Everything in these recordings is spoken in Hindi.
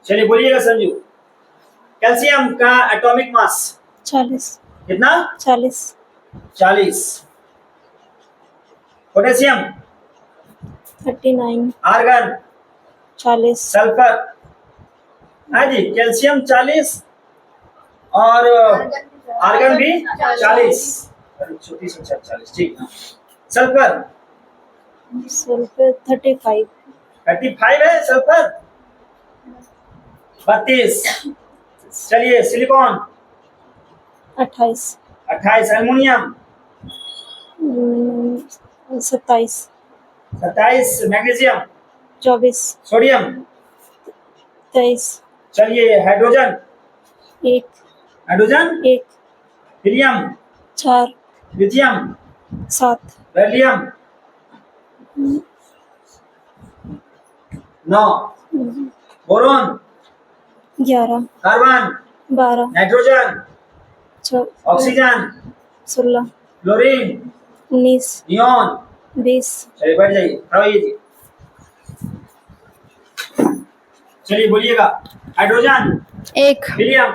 चलिए बोलिएगा संजू। कैल्शियम का एटॉमिक मास 40 कितना? 40 40। Potassium 39 argon 40 sulphur. हाँ जी, कैल्शियम 40 और आर्गन भी 40। छोटी संख्या 40, ठीक। सल्फर सल्फर 35 35 है सल्फर। 32। चलिए सिलिकॉन 28 28। एल्युमिनियम 27 27। मैग्नीशियम 24 सोडियम 23 चलिए hydrogen 1 helium 4 lithium 7 beryllium 9। Boron 11 carbon 12 nitrogen oxygen 16 chlorine 19 neon. 20 चलिए बैठ जाइए, खड़ा होइए जी। चलिए बोलिएगा। Hydrogen 1 helium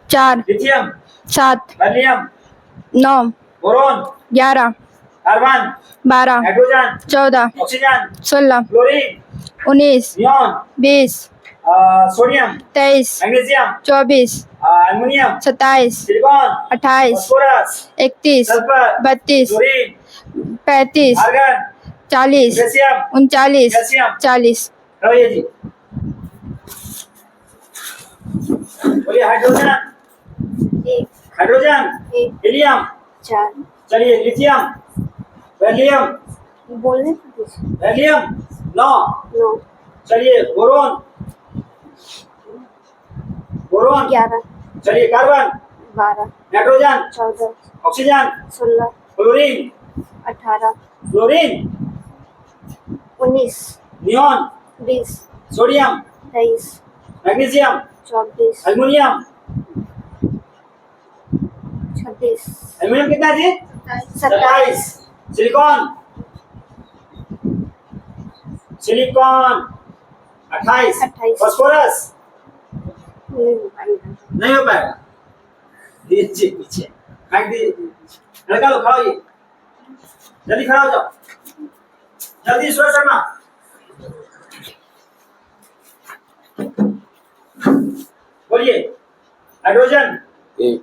4 lithium 7 beryllium 9 boron 11 carbon 12 nitrogen 14 oxygen 16 chlorine 19 neon 20 sodium 23 magnesium 24 aluminium 27 silicon 28 phosphorus 31 sulphur 32 chlorine 35 argon 40 potassium 39 calcium. 40 रहिए जी। बोलिए हाइड्रोजन 1 हाइड्रोजन 1 हीलियम 4 चलिए लिथियम बेरिलियम बोलने बेरिलियम 9। 9 चलिए बोरोन बोरोन 11 चलिए carbon 12 nitrogen 14 oxygen 16 chlorine 18 fluorine 19 neon 20 sodium 23 magnesium 24 aluminium 26 aluminium कितना जी? 27 सिलिकॉन सिलिकॉन 28। 28 फास्फोरस नहीं हो पाएगा। नहीं हो पाएगा। पीछे पीछे फेंक दीजिए। लड़का लोग खड़ा होइए, जल्दी खड़ा हो जाओ, जल्दी ईश्वर शर्मा। बोलिए हाइड्रोजन 1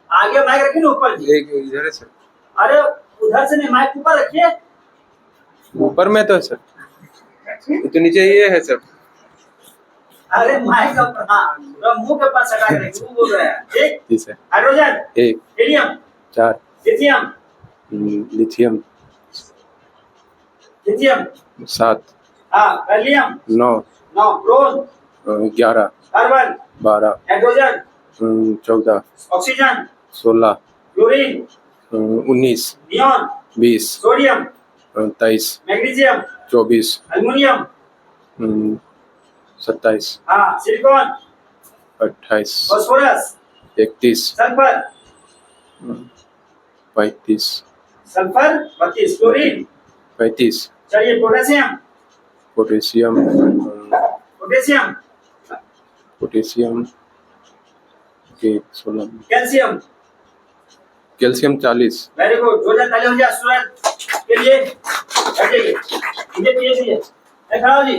आगे माइक रखिए ना ऊपर जी। 1 इधर है सर, अरे उधर से नहीं, माइक ऊपर रखिए। ऊपर में तो है सर, ये तो नीचे ये है सर। अरे माइक ऊपर, हाँ तो मुंह के पास सटा के क्यों बोल रहे हैं? ठीक जी sir. Hydrogen 1 helium 4 lithium lithium lithium 7 हाँ beryllium 9 boron 11 carbon 12 nitrogen 14 oxygen 16 chlorine 19 neon 20 sodium 23 magnesium 24 aluminium 27 हाँ silicon 28 phosphorus 31 sulphur 35 sulphur 32 chlorine 35 चलिए पोटेशियम पोटेशियम पोटेशियम पोटेशियम के 16 कैल्शियम कैल्शियम 40 वेरी गुड। जोरदार ताली हो जाए स्टूडेंट के लिए। बैठिए मुझे पीछे खड़ा हो जी।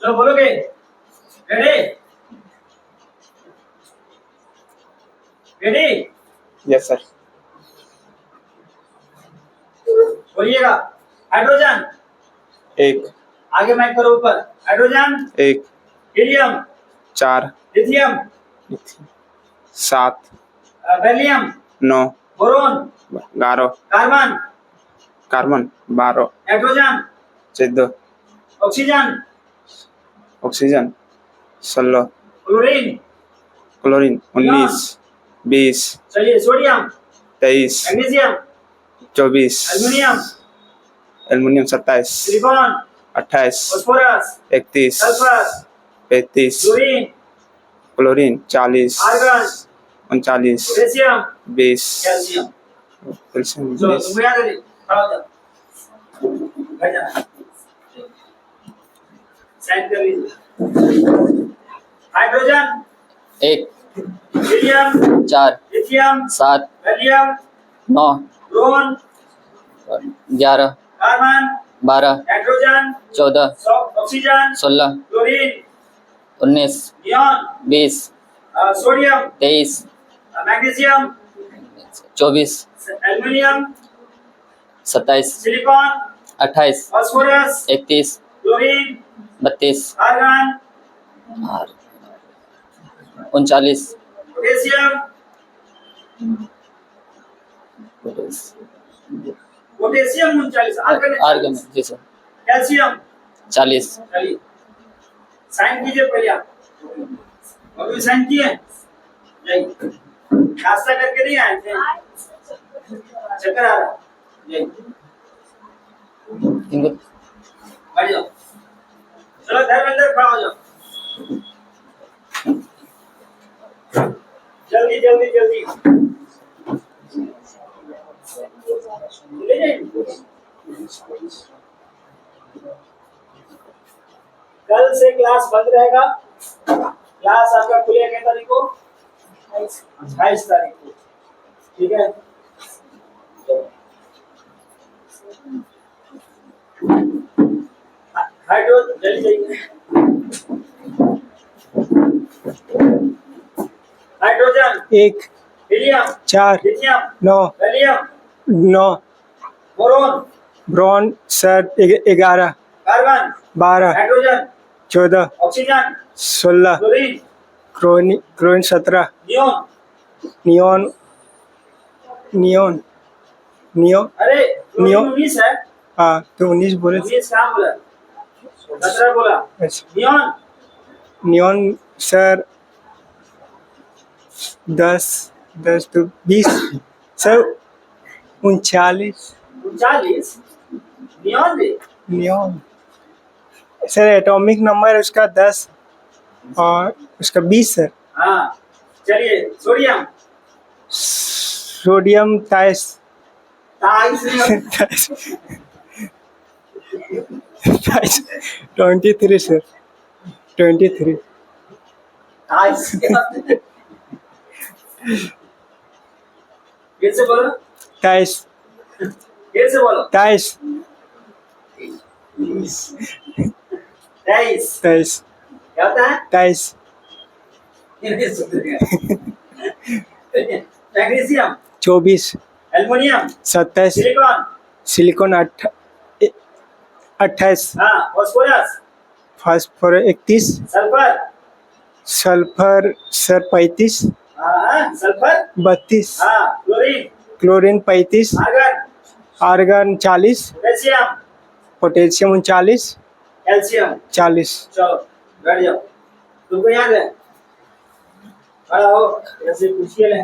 चलो बोलोगे रेडी रेडी यस सर। बोलिएगा। हाइड्रोजन 1 आगे माइक करो ऊपर। Hydrogen 1 helium 4 lithium 7 beryllium 9 boron 11 carbon carbon 12 nitrogen 14 oxygen oxygen 16 chlorine chlorine 19 20 चलिए sodium 23 magnesium 24 aluminium aluminium 27 silicon 28 phosphorus 31 sulphur 35 chlorine chlorine 40 argon 39 potassium 20 calcium. Calcium चलो 20 तुम याद है खड़ा हो जाओ, बैठ जाना। साइन कर लीजिए। Hydrogen 1 helium 4 lithium 7 helium 9 boron 11 carbon 12 nitrogen 14 oxygen 16 chlorine 19 neon 20 sodium 23 magnesium 24 aluminium 27 silicon 28 phosphorus 31 chlorine 32 argon 39 potassium potassium 39 argon argon जी सर कैल्शियम 40 चलिए साइन कीजिए पहले आप अभी साइन किए नहीं नाश्ता करके नहीं आए थे चक्कर आ रहा नहीं इनको बैठ जाओ चलो घर में अंदर खड़ा हो जाओ जल्दी जल्दी जल्दी ले जाइए कल से क्लास बंद रहेगा क्लास आपका खुलेगा कितनी तारीख को 28 तारीख को ठीक है हाइड्रो जल्दी जाइए hydrogen 1 helium 4 lithium 9 helium 9 boron boron sir 11 carbon 12 nitrogen 14 oxygen 16 chlorine chlorine 17 neon neon neon अरे नियॉन 19 है हाँ तो 19 बोले 19 कहाँ बोला 17 बोला अच्छा नियॉन नियॉन सर 10 तो 20 सर 39 39 नियॉन दे नियॉन सर एटॉमिक नंबर उसका 10 और उसका 20 सर हाँ चलिए सोडियम सोडियम 23 23 सर 23 फिर से बोलो 23 फिर से बोलो 23 23 क्या होता है 23 मैग्नीशियम 24 एल्युमिनियम 27 सिलिकॉन सिलिकॉन 28 हाँ phosphorus phosphorus 31 sulphur sulphur sir 35 हाँ सल्फर 32 हाँ chlorine chlorine 35 argon argon 40 potassium potassium 39 calcium 40 चलो बैठ जाओ तुमको याद है खड़ा हो ऐसे पूछिए ले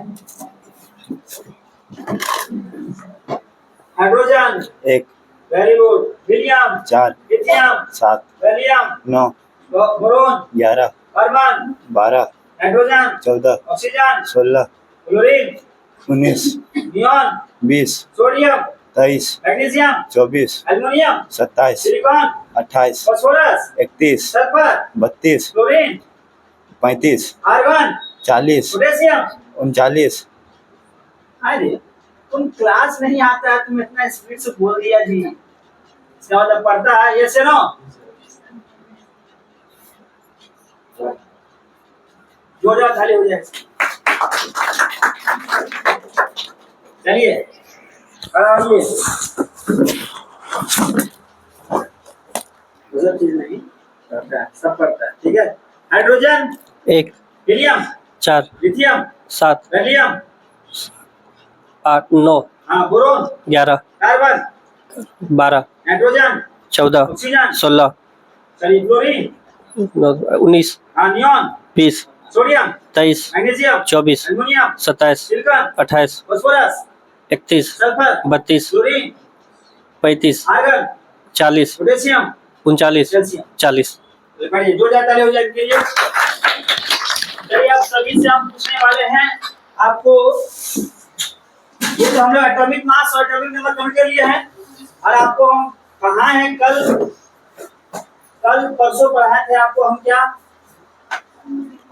hydrogen 1 very good helium 4 lithium 7 helium 9 boron 11 carbon 12 nitrogen 14 oxygen 16 chlorine 19 neon 20 sodium 23 magnesium 24 aluminium 27 silicon 28 phosphorus 31 sulphur 32 chlorine 35 argon 40 potassium 39 अरे तुम क्लास नहीं आता है तुम इतना स्पीड से बोल दिया जी इसका मतलब पढ़ता है ये से नो जोड़ा खाली हो जाए चलिए खड़ा होइए मतलब चीज नहीं पढ़ता है सब पढ़ता है ठीक है हाइड्रोजन 1 हीलियम 4 लिथियम 7 हेलियम 8 9 हाँ बोरोन 11 कार्बन 12 नाइट्रोजन 14 ऑक्सीजन 16 चलिए क्लोरीन 19 हाँ neon 20 sodium 23 magnesium 24 aluminium 27 silicon 28 phosphorus 31 sulphur 32 chlorine 35 argon 40 potassium 39 calcium 40 बढ़िए जो जाता है हो जाएंगे ये चलिए आप सभी से हम पूछने वाले हैं आपको ये तो हम लोग एटॉमिक मास और एटॉमिक नंबर कम कर लिए हैं और आपको हम पढ़ाए हैं कल कल परसों पढ़ाए थे आपको हम क्या,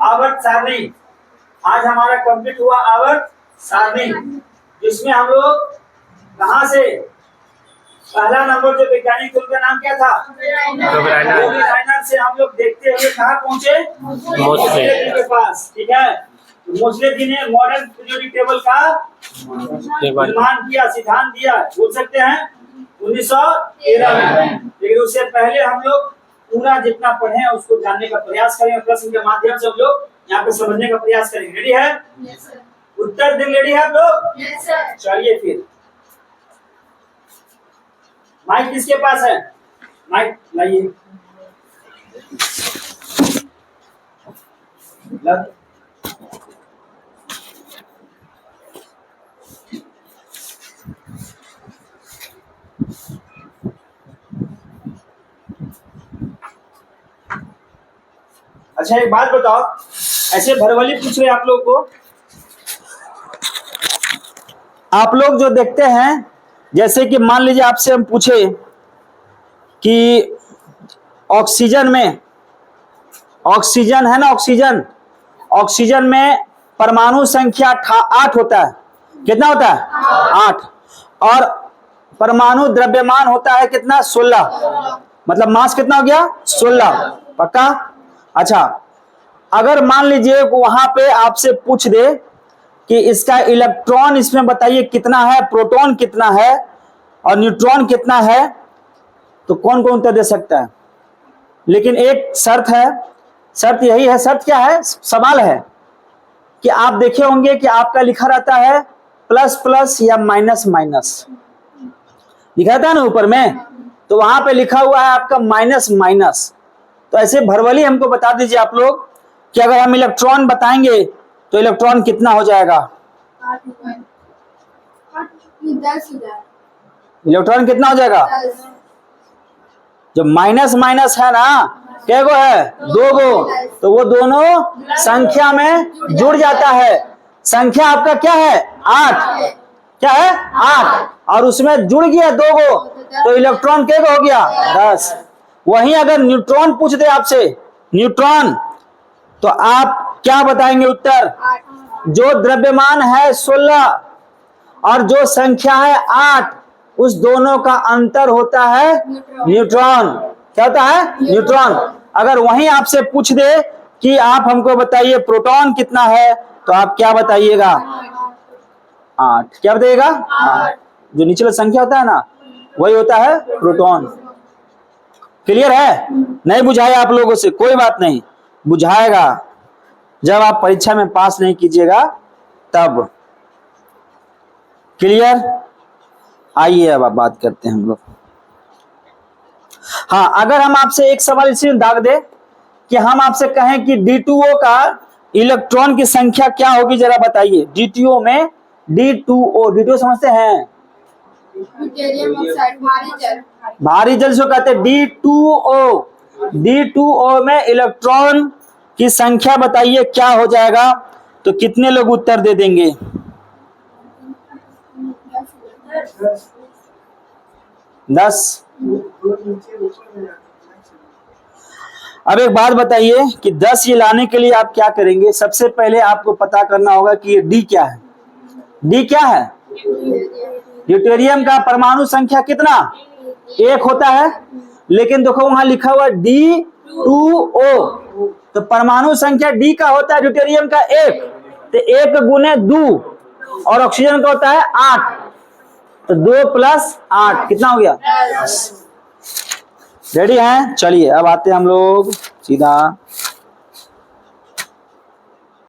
आवर्त सारणी। आज हमारा कंप्लीट हुआ आवर्त सारणी, जिसमें हम लोग कहाँ से, पहला नंबर जो वैज्ञानिक थे उनका नाम क्या था, राइनर से हम लोग देखते हुए कहाँ पहुंचे, मोसले जी के पास। ठीक है, तो मोसले जी ने मॉडर्न पीरियोडिक टेबल का निर्माण किया, सिद्धांत दिया, बोल सकते हैं 1913 में। लेकिन उससे पहले हम लोग पूरा जितना पढ़े हैं उसको जानने का प्रयास करेंगे, प्रश्न के माध्यम से हम लोग यहाँ पे समझने का प्रयास करेंगे। रेडी है? उत्तर दिन रेडी है आप लोग? चलिए फिर, माइक किसके पास है, माइक लाइए। अच्छा एक बात बताओ, ऐसे भरवली पूछ रहे आप लोग को, आप लोग जो देखते हैं, जैसे कि मान लीजिए आपसे हम पूछे कि ऑक्सीजन में, ऑक्सीजन है ना, ऑक्सीजन, ऑक्सीजन में परमाणु संख्या 8 होता है। कितना होता है? 8। और परमाणु द्रव्यमान होता है कितना? 16। मतलब मास कितना हो गया? 16। पक्का? अच्छा, अगर मान लीजिए वहां पे आपसे पूछ दे कि इसका इलेक्ट्रॉन इसमें बताइए कितना है, प्रोटॉन कितना है और न्यूट्रॉन कितना है, तो कौन कौन उत्तर दे सकता है? लेकिन एक शर्त है, शर्त यही है, शर्त क्या है, सवाल है कि आप देखे होंगे कि आपका लिखा रहता है प्लस प्लस या माइनस माइनस, लिखा रहता है ना ऊपर में, तो वहां पे लिखा हुआ है आपका माइनस माइनस। तो ऐसे भरवली हमको बता दीजिए आप लोग कि अगर हम इलेक्ट्रॉन बताएंगे तो इलेक्ट्रॉन कितना हो जाएगा? 10 इलेक्ट्रॉन कितना हो जाएगा? जो माइनस माइनस है ना, क्या गो है? 2 गो, तो वो दोनों संख्या में जुड़ जाता है। संख्या आपका क्या है? 8। क्या है? 8। और उसमें जुड़ गया 2 गो, तो इलेक्ट्रॉन क्या हो गया? 10। वहीं अगर न्यूट्रॉन पूछ दे आपसे, न्यूट्रॉन, तो आप क्या बताएंगे उत्तर? जो द्रव्यमान है 16 और जो संख्या है 8, उस दोनों का अंतर होता है न्यूट्रॉन। क्या होता है? न्यूट्रॉन। अगर वहीं आपसे पूछ दे कि आप हमको बताइए प्रोटॉन कितना है, तो आप क्या बताइएगा? 8। क्या बताइएगा? 8। जो निचला संख्या होता है ना, वही होता है प्रोटॉन। क्लियर है? नहीं बुझाया आप लोगों से? कोई बात नहीं, बुझाएगा जब आप परीक्षा में पास नहीं कीजिएगा तब। क्लियर? आइए अब आप बात करते हैं हम लोग। हाँ, अगर हम आपसे एक सवाल इसी में दाग दे कि हम आपसे कहें कि D2O का इलेक्ट्रॉन की संख्या क्या होगी, जरा बताइए। D2O में D2O समझते हैं? भारी जल जो कहते हैं D2O। D2O में इलेक्ट्रॉन की संख्या बताइए क्या हो जाएगा, तो कितने लोग उत्तर दे देंगे? 10। अब एक बात बताइए कि 10 ये लाने के लिए आप क्या करेंगे? सबसे पहले आपको पता करना होगा कि ये D क्या है। D क्या है? ड्यूटेरियम का परमाणु संख्या कितना? 1 होता है, लेकिन देखो वहां लिखा हुआ D2O, तो परमाणु संख्या D का होता है ड्यूटेरियम का 1, तो 1 गुने 2, और ऑक्सीजन का होता है 8, तो 2 + 8 कितना हो गया? रेडी हैं? चलिए अब आते हैं हम लोग सीधा